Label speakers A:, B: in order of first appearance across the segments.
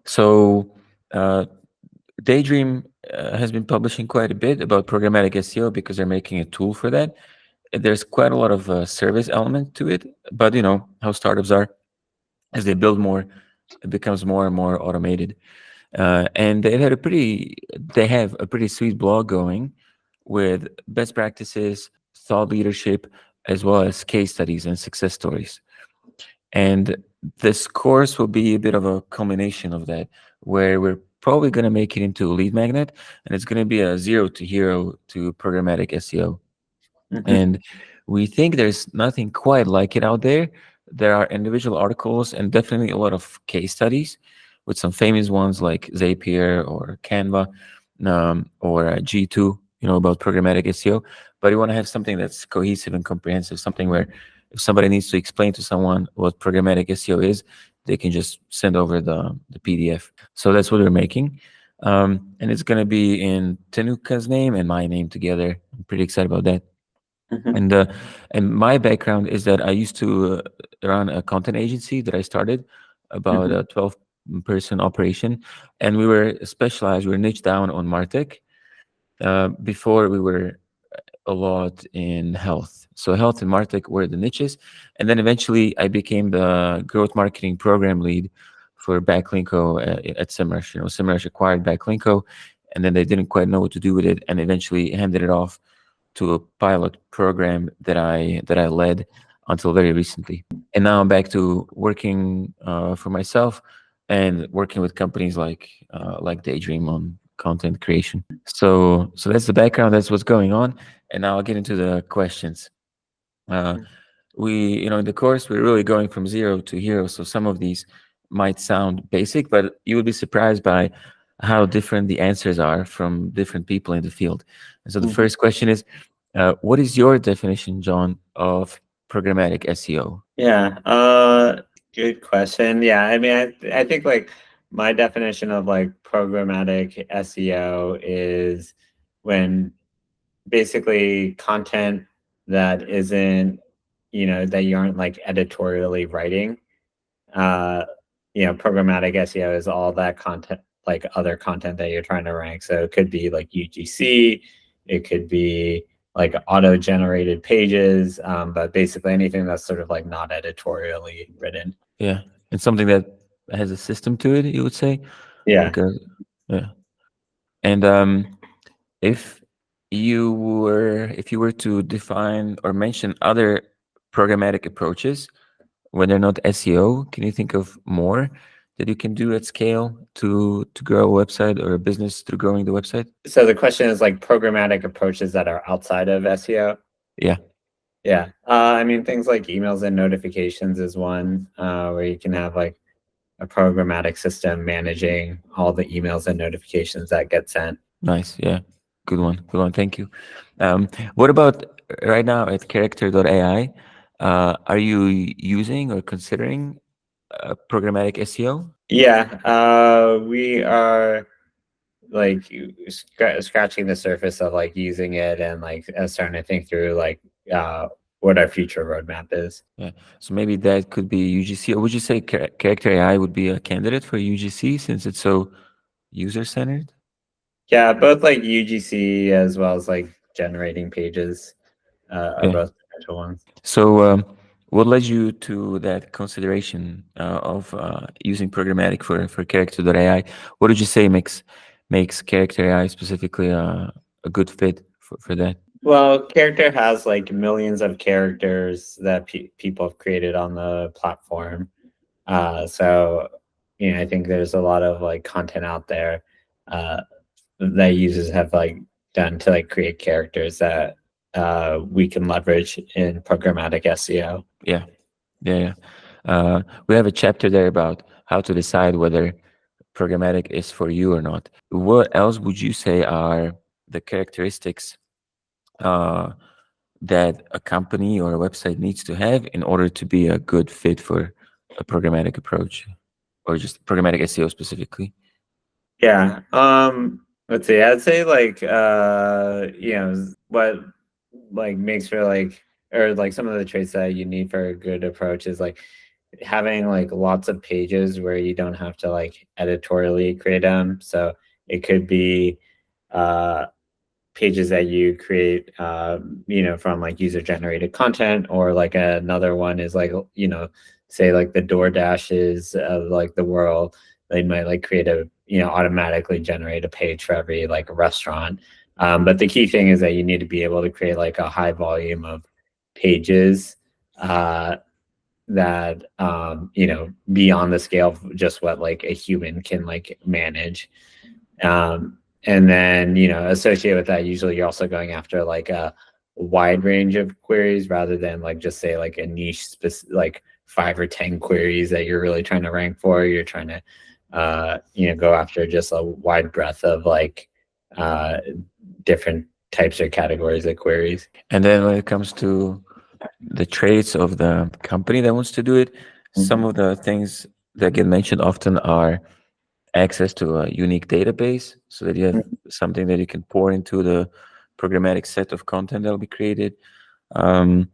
A: So Daydream has been publishing quite a bit about programmatic SEO because they're making a tool for that. There's quite a lot of service element to it, but you know how startups are. As they build more, it becomes more and more automated. And they have a pretty sweet blog going with best practices, thought leadership, as well as case studies and success stories. And this course will be a bit of a culmination of that, where we're probably going to make it into a lead magnet, and it's going to be a zero to hero to programmatic SEO. And we think there's nothing quite like it out there. There are individual articles and definitely a lot of case studies with some famous ones like Zapier or Canva, or G2, you know, about programmatic SEO. But we want to have something that's cohesive and comprehensive, something where if somebody needs to explain to someone what programmatic SEO is, they can just send over the PDF. So that's what we're making. And it's going to be in Tanuka's name and my name together. I'm pretty excited about that. And my background is that I used to run a content agency that I started about a 12-person operation, and we were specialized. We were niche down on martech. Before we were a lot in health, so health and martech were the niches, and then eventually I became the growth marketing program lead for Backlinko at Semrush. You know, Semrush acquired Backlinko, and then they didn't quite know what to do with it, and eventually handed it off to a pilot program that I led until very recently. And now I'm back to working for myself and working with companies like Daydream on content creation. So that's the background. That's what's going on. And now I'll get into the questions. Uh, we, you know, in the course, we're really going from zero to hero. So some of these might sound basic, but you would be surprised by how different the answers are from different people in the field. And so the first question is, what is your definition, John, of programmatic SEO?
B: Yeah, good question. Yeah, I mean, I think like my definition of like programmatic SEO is when basically content that isn't, that you aren't like editorially writing. Programmatic SEO is all that content, like other content that you're trying to rank. So it could be like UGC, it could be like auto-generated pages, but basically anything that's sort of like not editorially written.
A: Yeah, and something that has a system to it, you would say?
B: Yeah.
A: Like a, yeah. And if if you were to define or mention other programmatic approaches when they're not SEO, can you think of more that you can do at scale to grow a website or a business through growing the website?
B: So the question is like programmatic approaches that are outside of SEO.
A: Yeah.
B: Yeah. I mean, things like emails and notifications is one, where you can have like a programmatic system managing all the emails and notifications that get sent.
A: Nice. Yeah. Good one. Good one. Thank you. What about right now at Character.ai? Are you using or considering programmatic SEO?
B: Yeah. We are like scratching the surface of like using it and like starting to think through like what our future roadmap is.
A: Yeah. So maybe that could be UGC, or would you say Character.ai would be a candidate for UGC since it's so user-centered?
B: Yeah, both like UGC as well as like generating pages are
A: Yeah.
B: both potential ones.
A: So, what led you to that consideration of using programmatic for Character.ai? What did you say makes Character.ai specifically a good fit for that?
B: Well, Character has like millions of characters that people have created on the platform. So, I think there's a lot of like content out there that users have like done to like create characters that we can leverage in programmatic SEO.
A: Yeah, yeah, yeah. We have a chapter there about how to decide whether programmatic is for you or not. What else would you say are the characteristics that a company or a website needs to have in order to be a good fit for a programmatic approach, or just programmatic SEO specifically?
B: Yeah. Let's see. I'd say like what like makes for like or like some of the traits that you need for a good approach is like having like lots of pages where you don't have to like editorially create them. So it could be uh, pages that you create, from like user generated content, or like another one is like, say like the Door Dashes of like the world. They might like create automatically generate a page for every like restaurant. But the key thing is that you need to be able to create like a high volume of pages that be on the scale of just what like a human can like manage. And then associated with that, usually you're also going after like a wide range of queries rather than like just say like a niche like 5 or 10 queries that you're really trying to rank for. You're trying to go after just a wide breadth of like different types or categories of queries.
A: And then when it comes to the traits of the company that wants to do it, some of the things that get mentioned often are access to a unique database, so that you have something that you can pour into the programmatic set of content that will be created. Um,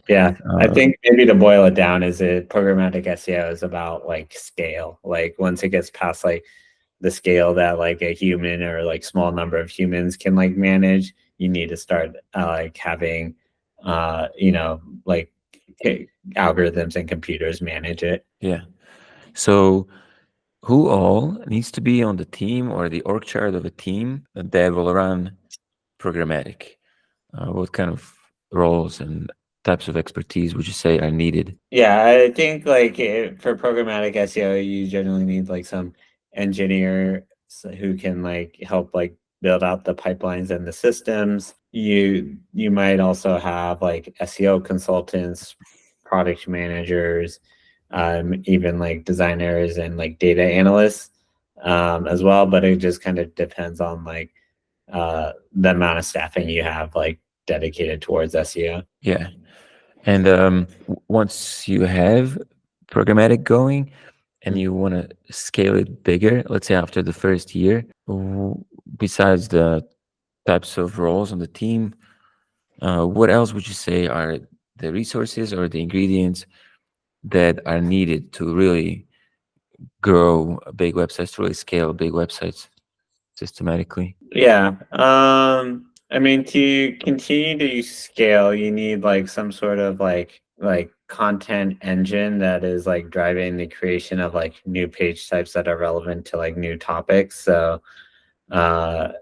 B: Yeah, I
A: uh,
B: think maybe to boil it down is it programmatic SEO is about like scale. Like once it gets past like the scale that like a human or like small number of humans can like manage, you need to start like having like algorithms and computers manage it.
A: yeah. So who all needs to be on the team or the org chart of a team that will run programmatic? What kind of roles and types of expertise would you say are needed?
B: Yeah, I think like for programmatic SEO, you generally need like some engineer who can like help like build out the pipelines and the systems. You might also have like SEO consultants, product managers, even like designers and like data analysts as well. But it just kind of depends on like the amount of staffing you have like dedicated towards SEO.
A: Yeah. And once you have programmatic going and you want to scale it bigger, let's say after the first year, besides the types of roles on the team, what else would you say are the resources or the ingredients that are needed to really grow big websites, to really scale big websites systematically?
B: Yeah. I mean, to continue to scale, you need like some sort of like content engine that is like driving the creation of like new page types that are relevant to like new topics. So, uh,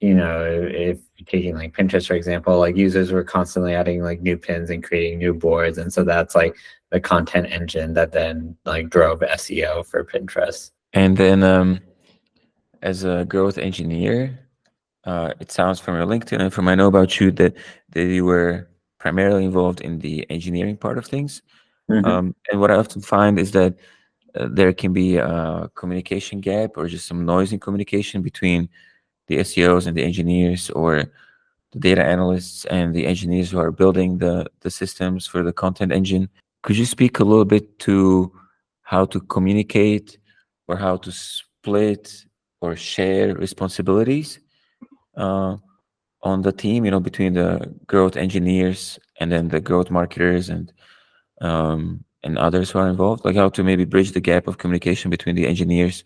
B: if you're taking like Pinterest, for example, like users were constantly adding like new pins and creating new boards. And so that's like the content engine that then like drove SEO for Pinterest.
A: And then as a growth engineer, it sounds from your LinkedIn and from I know about you that you were primarily involved in the engineering part of things.
B: Mhm.
A: And what I often find is that there can be a communication gap or just some noise in communication between the SEOs and the engineers, or the data analysts and the engineers who are building the systems for the content engine. Could you speak a little bit to how to communicate or how to split or share responsibilities uh, on the team, between the growth engineers and then the growth marketers and others who are involved? Like how to maybe bridge the gap of communication between the engineers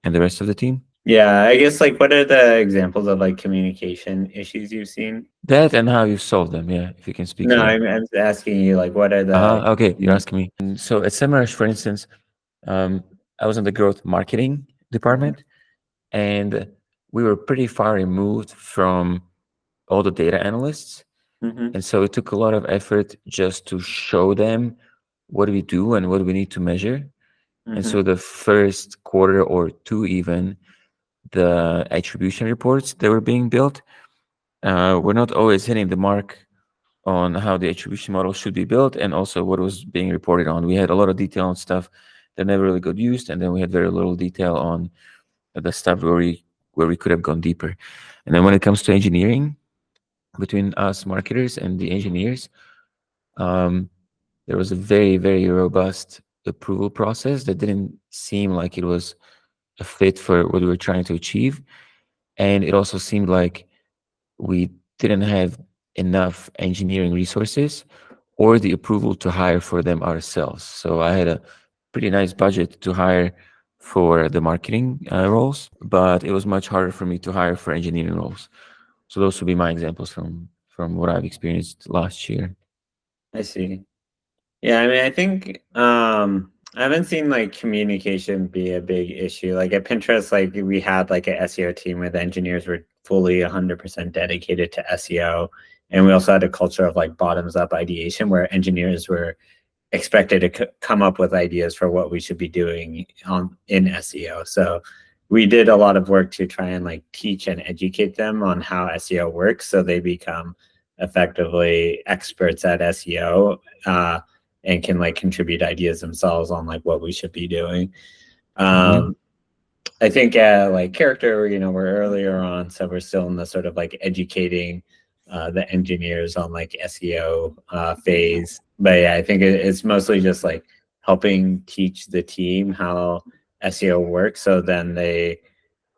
A: and the rest of the team?
B: Yeah, I guess like what are the examples of like communication issues you've seen?
A: That and how you solve them, yeah, if you can speak
B: No,
A: to that.
B: I'm asking you like what are the
A: Okay, you're asking me. And so at Semrush, for instance, um, I was in the growth marketing department, and we were pretty far removed from all the data analysts.
B: Mhm,
A: And so it took a lot of effort just to show them what do we do and what do we need to measure. And
B: mhm,
A: so the first quarter or two, even the attribution reports that were being built, were not always hitting the mark on how the attribution model should be built and also what was being reported on. We had a lot of detail on stuff that never really got used, and then we had very little detail on the stuff where we could have gone deeper. And then when it comes to engineering, between us marketers and the engineers, um, there was a very, very robust approval process that didn't seem like it was a fit for what we were trying to achieve. And it also seemed like we didn't have enough engineering resources or the approval to hire for them ourselves. So I had a pretty nice budget to hire for the marketing roles, but it was much harder for me to hire for engineering roles. So those would be my examples from what I've experienced last year.
B: I see. Yeah, I mean, I think I haven't seen like communication be a big issue. Like at Pinterest, like we had like an SEO team where the engineers were fully 100% dedicated to SEO. And we also had a culture of like bottoms up ideation where engineers were expected to come up with ideas for what we should be doing in SEO. So we did a lot of work to try and like teach and educate them on how SEO works, so they become effectively experts at SEO, and can like contribute ideas themselves on like what we should be doing. I think like Character, we're earlier on, so we're still in the sort of like educating the engineers on like SEO phase. But yeah, I think it's mostly just like helping teach the team how SEO works. So then I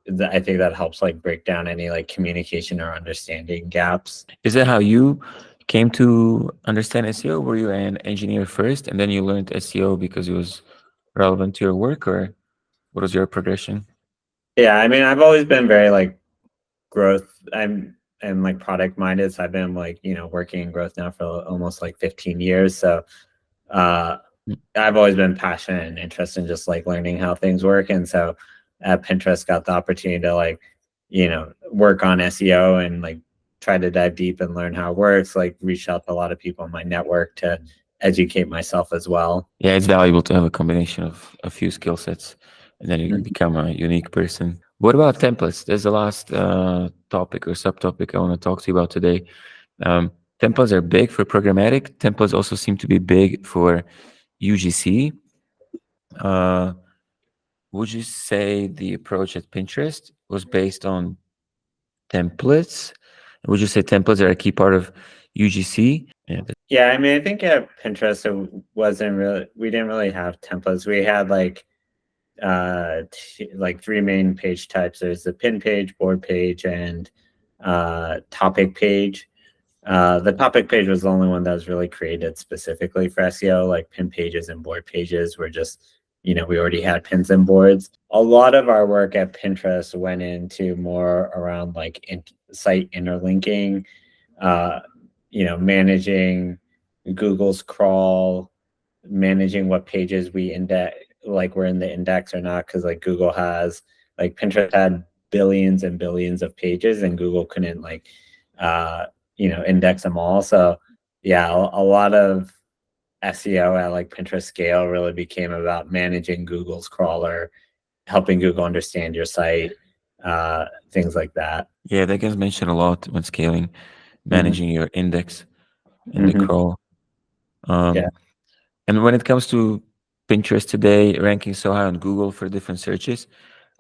B: think that helps like break down any like communication or understanding gaps.
A: Is that how you came to understand SEO? Were you an engineer first and then you learned SEO because it was relevant to your work, or what was your progression?
B: Yeah, I mean, I've always been very like growth. I'm like product minded. So I've been like, working in growth now for almost like 15 years. So I've always been passionate and interested in just like learning how things work. And so at Pinterest got the opportunity to like, work on SEO and like try to dive deep and learn how it works, like reach out to a lot of people in my network to educate myself as well.
A: Yeah, it's valuable to have a combination of a few skill sets, and then you can become a unique person. What about templates? There's the last topic or subtopic I want to talk to you about today. Templates are big for programmatic. Templates also seem to be big for UGC. Would you say the approach at Pinterest was based on templates? Would you say templates are a key part of UGC?
B: Yeah, I mean, I think at Pinterest we didn't really have templates. We had like like three main page types. There's the pin page, board page, and topic page. The topic page was the only one that was really created specifically for SEO. Like pin pages and board pages were just, we already had pins and boards. A lot of our work at Pinterest went into more around like site interlinking, managing Google's crawl, managing what pages we index, like we're in the index or not, because like Google has, like Pinterest had billions and billions of pages and Google couldn't like index them all. So yeah, a lot of SEO at like Pinterest scale really became about managing Google's crawler, helping Google understand your site, things like that.
A: Yeah, that gets mentioned a lot when scaling, managing your index in the
B: Mhm.
A: crawl.
B: Yeah.
A: And when it comes to Pinterest today, ranking so high on Google for different searches,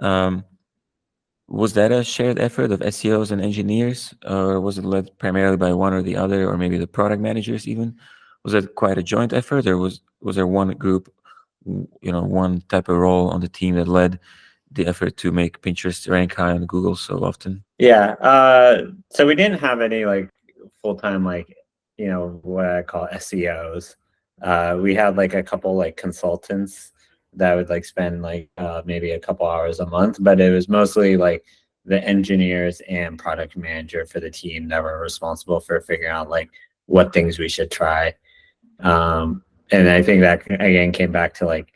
A: was that a shared effort of SEOs and engineers, or was it led primarily by one or the other, or maybe the product managers even? Was it quite a joint effort, or was there one group, one type of role on the team that led the effort to make Pinterest rank high on Google so often?
B: Yeah. So we didn't have any like full-time, like, what I call SEOs. We had like a couple like consultants that would like spend like maybe a couple hours a month, but it was mostly like the engineers and product manager for the team that were responsible for figuring out like what things we should try. And I think that again came back to like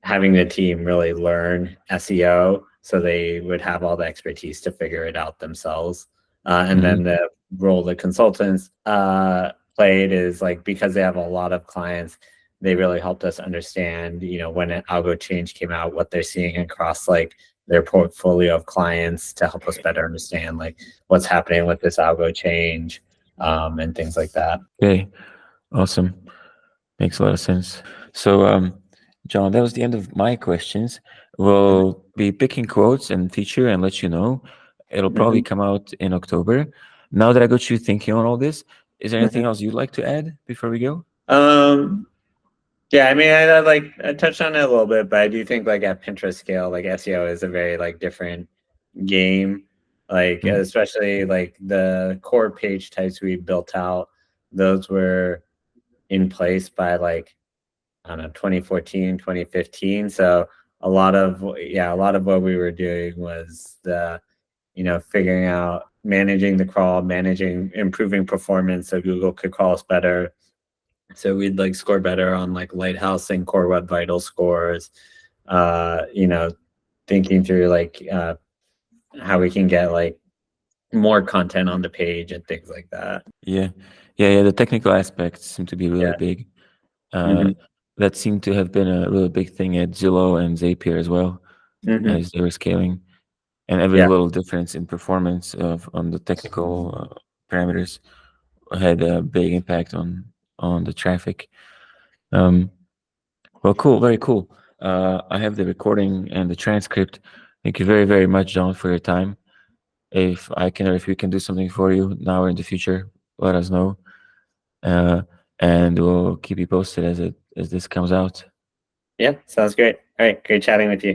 B: having the team really learn SEO so they would have all the expertise to figure it out themselves. And then the role the consultants played is like, because they have a lot of clients, they really helped us understand, when an algo change came out, what they're seeing across like their portfolio of clients to help us better understand like what's happening with this algo change, and things like that.
A: Okay, awesome. Makes a lot of sense. So, John, that was the end of my questions. We'll be picking quotes and feature and let you know. It'll probably come out in October. Now that I got you thinking on all this, is there anything else you'd like to add before we go?
B: Yeah, I mean, I touched on it a little bit, but I do think like at Pinterest scale, like SEO is a very like different game. Like especially like the core page types we built out, those were, in place by like, I don't know, 2014, 2015. So a lot of what we were doing was figuring out, managing the crawl, improving performance so Google could crawl us better. So we'd like score better on like Lighthouse and Core Web Vital scores. Thinking through like how we can get like more content on the page and things like that.
A: Yeah. The technical aspects seem to be really big. That seemed to have been a really big thing at Zillow and Zapier as well, as they were scaling. And every little difference in performance on the technical parameters had a big impact on the traffic. Well, cool, very cool. I have the recording and the transcript. Thank you very, very much, John, for your time. If we can do something for you now or in the future, let us know, and we'll keep you posted as this comes out.
B: Yeah, sounds great. All right, great chatting with you.